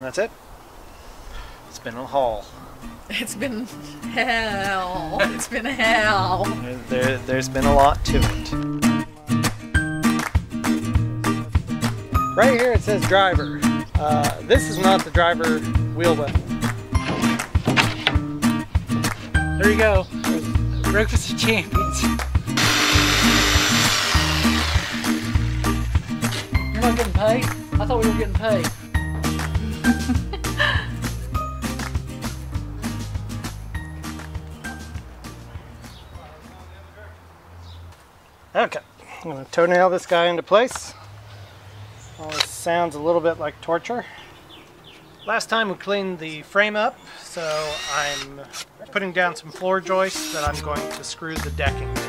That's it. It's been a haul. It's been hell. It's been hell. There's been a lot to it. Right here it says driver. This is not the driver wheel well. There you go. Breakfast of Champions. You're not getting paid? I thought we were getting paid. Okay, I'm going to toenail this guy into place. Well, this sounds a little bit like torture. Last time we cleaned the frame up, so I'm putting down some floor joists that I'm going to screw the decking to.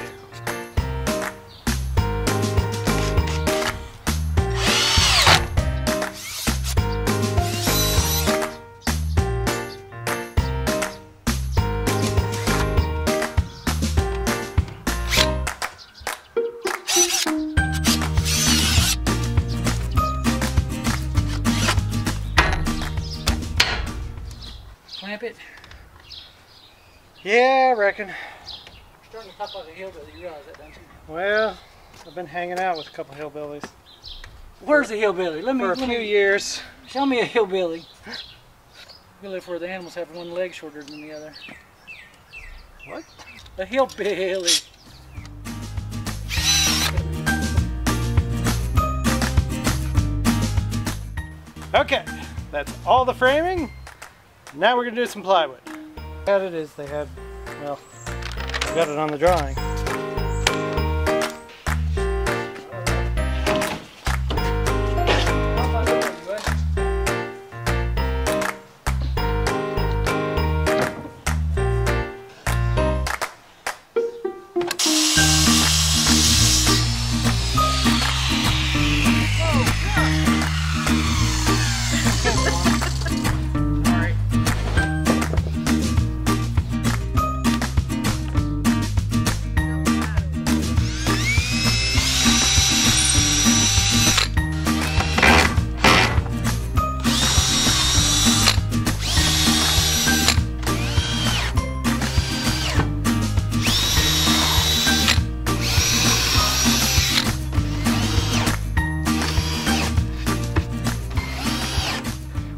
Clamp it. Yeah, I reckon. You're starting to pop like a hillbilly, you realize that, don't you? Well, I've been hanging out with a couple hillbillies. Where's the hillbilly? For a few years. Show me a hillbilly. We live where the animals have one leg shorter than the other. What? A hillbilly. Okay, that's all the framing. Now we're going to do some plywood. How it is, they had, well, I got it on the drawing.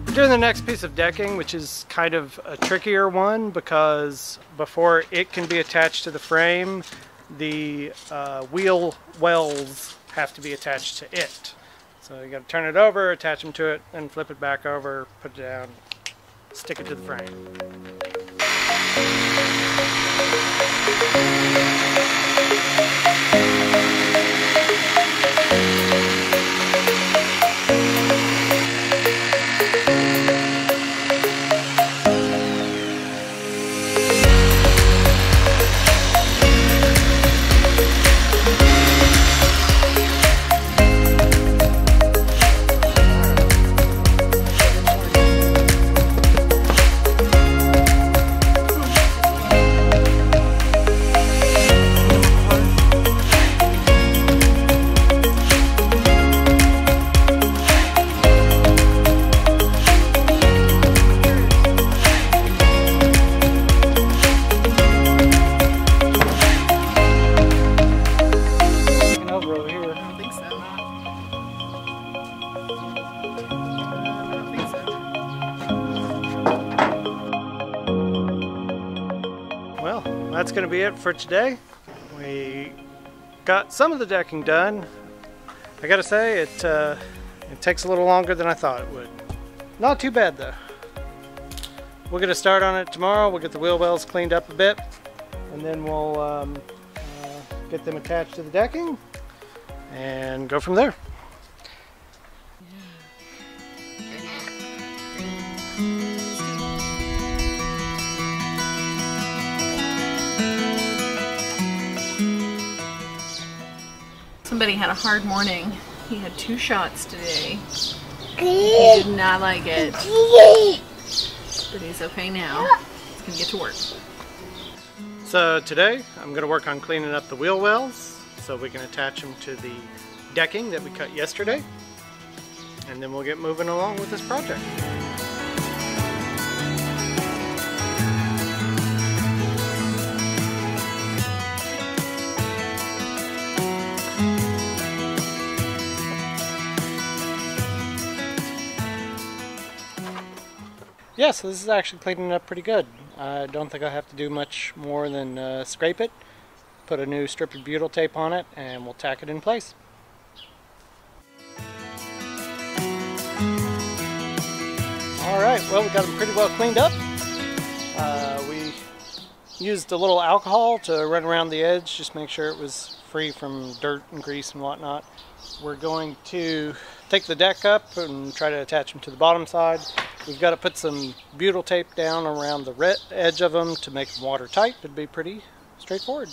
We're doing the next piece of decking, which is kind of a trickier one because before it can be attached to the frame, the wheel wells have to be attached to it. So you got to turn it over, attach them to it, then flip it back over, put it down, stick it to the frame. Well, that's going to be it for today. We got some of the decking done. I gotta say, it takes a little longer than I thought it would. Not too bad though. We're going to start on it tomorrow. We'll get the wheel wells cleaned up a bit, and then we'll get them attached to the decking and go from there. Somebody had a hard morning. He had 2 shots today. He did not like it. But he's okay now. He's gonna get to work. So today I'm going to work on cleaning up the wheel wells so we can attach them to the decking that we cut yesterday, and then we'll get moving along with this project. yeah, so this is actually cleaning up pretty good. I don't think I have to do much more than scrape it, put a new strip of butyl tape on it, and we'll tack it in place. Alright, well, we got them pretty well cleaned up. We used a little alcohol to run around the edge, just make sure it was free from dirt and grease and whatnot. We're going to take the deck up and try to attach them to the bottom side. We've got to put some butyl tape down around the edge of them to make them watertight. It'd be pretty straightforward.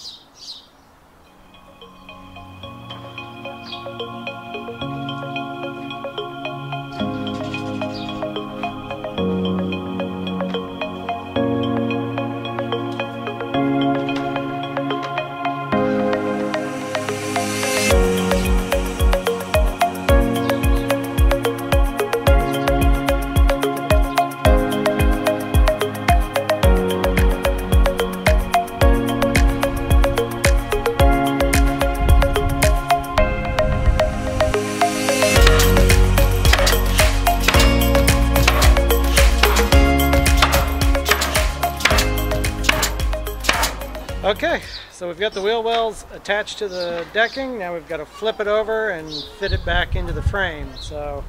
Okay, so we've got the wheel wells attached to the decking. Now we've got to flip it over and fit it back into the frame. So,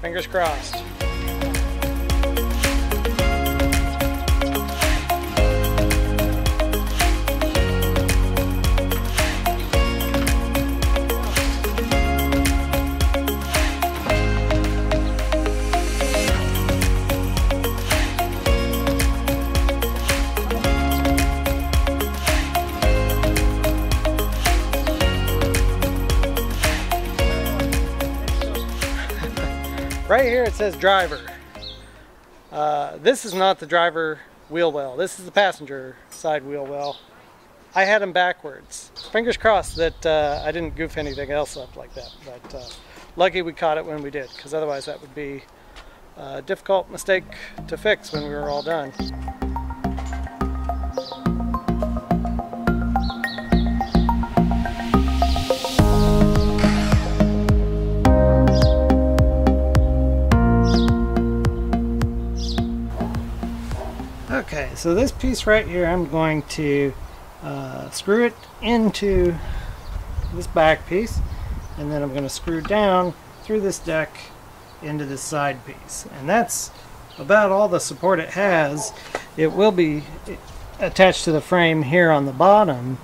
fingers crossed. Right here it says driver. This is not the driver wheel well. This is the passenger side wheel well. I had them backwards. Fingers crossed that I didn't goof anything else up like that. But lucky we caught it when we did, because otherwise that would be a difficult mistake to fix when we were all done. Okay, so this piece right here, I'm going to screw it into this back piece, and then I'm going to screw down through this deck into this side piece. And that's about all the support it has. It will be attached to the frame here on the bottom,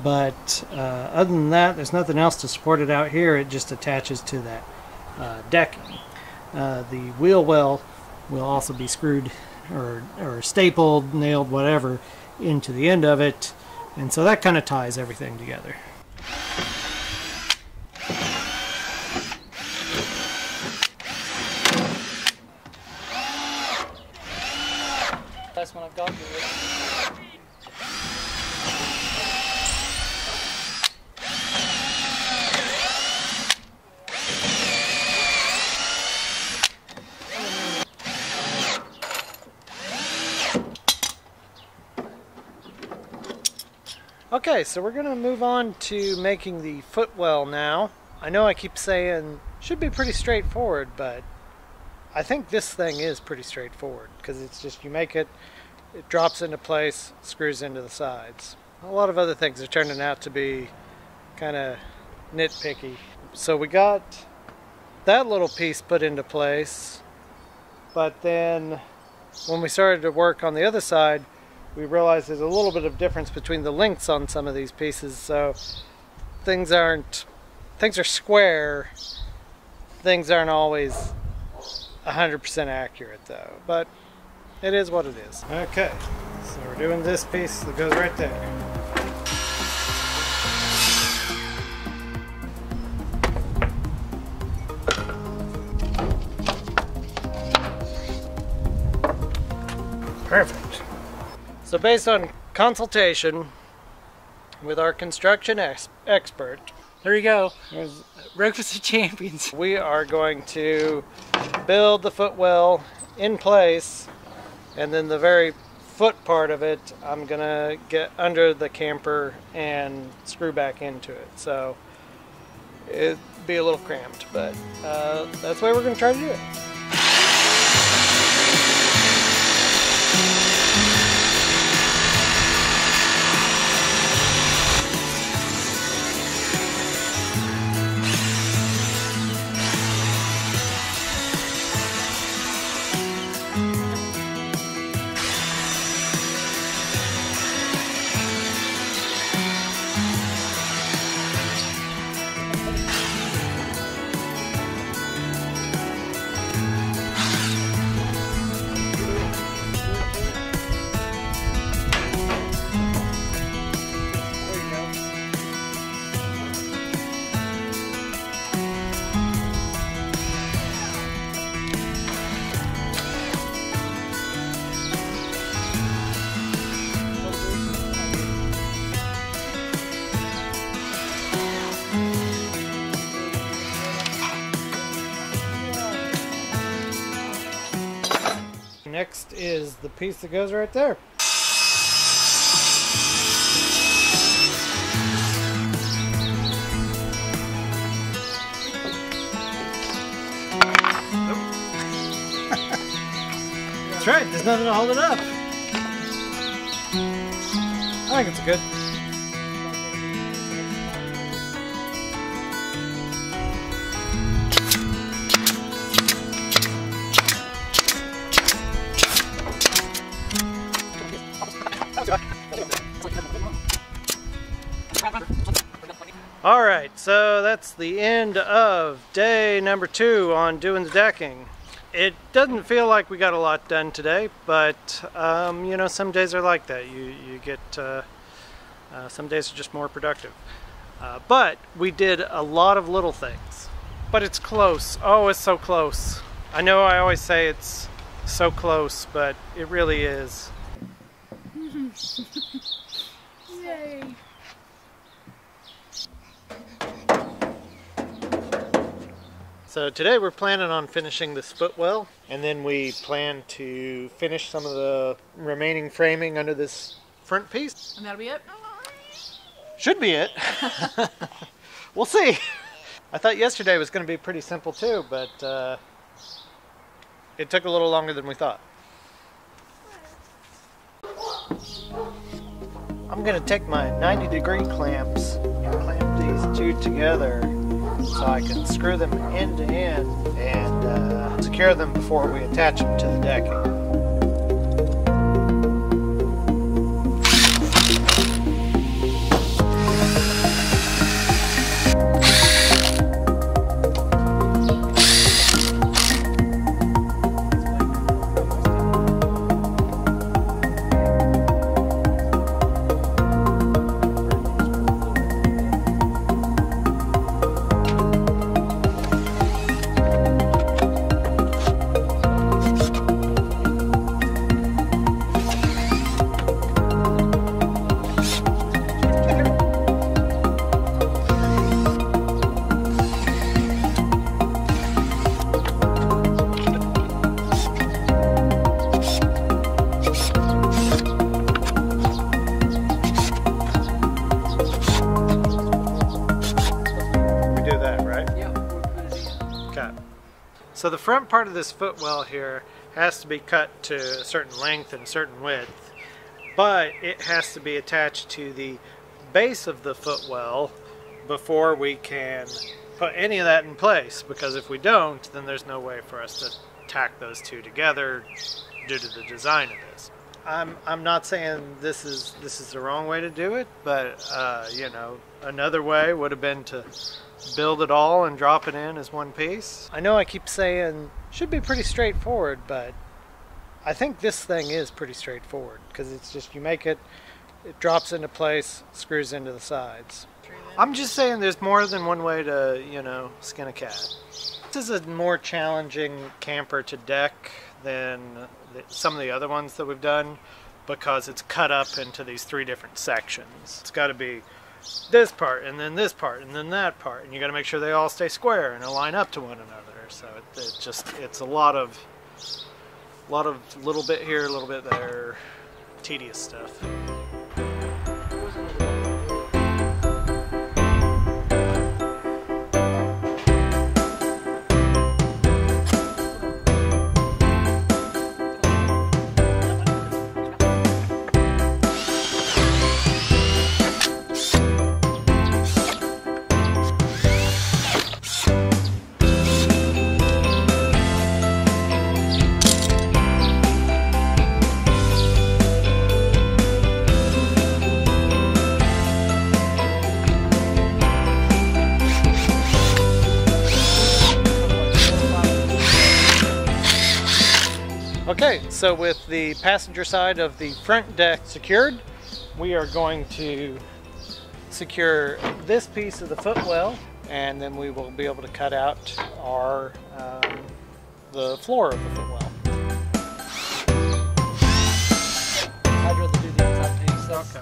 but other than that, there's nothing else to support it out here. It just attaches to that decking. The wheel well will also be screwed or stapled, nailed, whatever, into the end of it, and so that kind of ties everything together. That's when I've got to it. Okay, so we're going to move on to making the footwell now. I know I keep saying should be pretty straightforward, but I think this thing is pretty straightforward, because it's just you make it, it drops into place, screws into the sides. A lot of other things are turning out to be kind of nitpicky. So we got that little piece put into place, but then when we started to work on the other side, we realized there's a little bit of difference between the lengths on some of these pieces, so things are square. Things aren't always 100% accurate though, but it is what it is. Okay, so we're doing this piece that goes right there. Perfect. So based on consultation with our construction expert, there you go. Breakfast of Champions. We are going to build the footwell in place, and then the very foot part of it I'm gonna get under the camper and screw back into it. So it'd be a little cramped, but that's the way we're gonna try to do it. Next is the piece that goes right there. That's right, there's nothing to hold it up. I think it's good. Alright, so that's the end of day number 2 on doing the decking. It doesn't feel like we got a lot done today, but you know, some days are like that. You get some days are just more productive. But we did a lot of little things. But it's close. Oh, it's so close. I know I always say it's so close, but it really is. Yay. So today we're planning on finishing this footwell, and then we plan to finish some of the remaining framing under this front piece. And that'll be it? Should be it. We'll see. I thought yesterday was going to be pretty simple too, but it took a little longer than we thought. I'm going to take my 90-degree clamps and clamp these two together so I can screw them end to end and secure them before we attach them to the decking. So the front part of this footwell here has to be cut to a certain length and a certain width, but it has to be attached to the base of the footwell before we can put any of that in place, because if we don't, then there's no way for us to tack those two together due to the design of this. I'm not saying this is the wrong way to do it, but you know, another way would have been to build it all and drop it in as one piece. I know I keep saying should be pretty straightforward, but I think this thing is pretty straightforward, because it's just you make it, it drops into place, screws into the sides. I'm just saying there's more than one way to, you know, skin a cat. This is a more challenging camper to deck than some of the other ones that we've done, because it's cut up into these 3 different sections. It's got to be this part, and then this part, and then that part, and you got to make sure they all stay square and align up to one another. So it's a lot of little bit here, a little bit there, tedious stuff. Okay, so with the passenger side of the front deck secured, we are going to secure this piece of the footwell, and then we will be able to cut out our the floor of the footwell. I'd rather do the inside piece. That's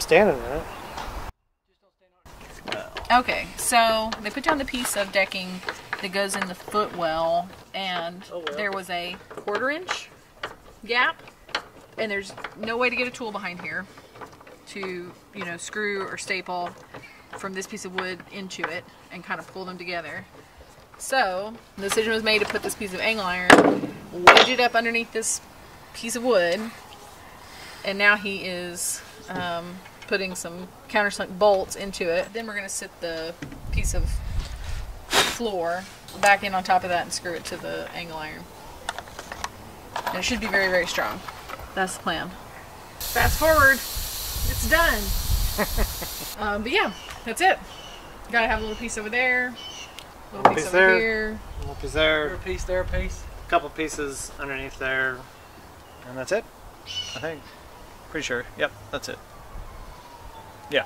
I'm standing in it. Okay, so they put down the piece of decking that goes in the footwell, and there was a 1/4 inch gap, and there's no way to get a tool behind here to, you know, screw or staple from this piece of wood into it and kind of pull them together. So the decision was made to put this piece of angle iron, wedge it up underneath this piece of wood, and now he is putting some countersunk bolts into it. Then we're going to sit the piece of floor back in on top of that and screw it to the angle iron. And it should be very, very strong. That's the plan. Fast forward, it's done. But yeah, that's it. Gotta have a little piece over there, a little piece over here, a little piece there, a piece there, a piece. a couple pieces underneath there, and that's it. I think. Pretty sure. Yep, that's it. Yeah.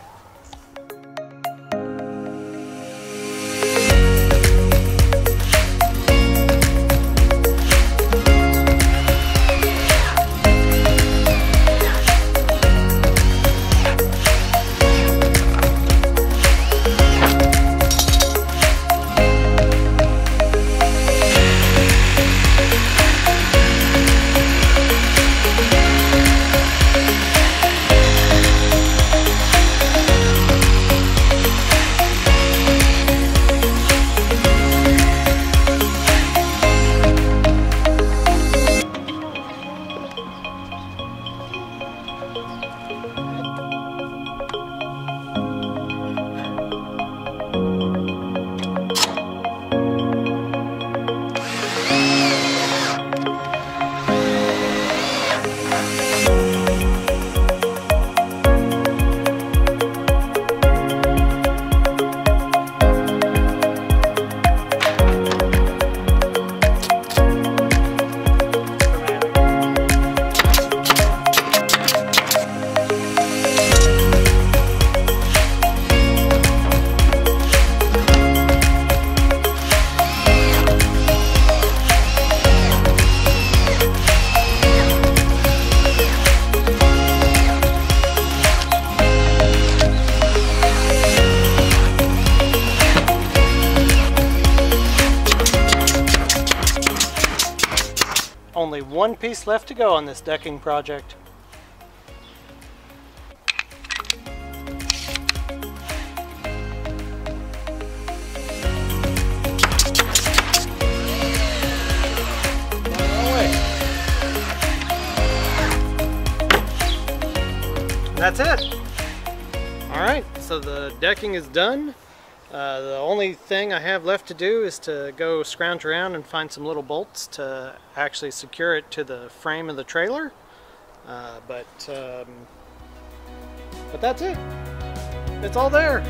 Only one piece left to go on this decking project. That's it. All right, so the decking is done. The only thing I have left to do is to go scrounge around and find some little bolts to actually secure it to the frame of the trailer. But that's it. It's all there.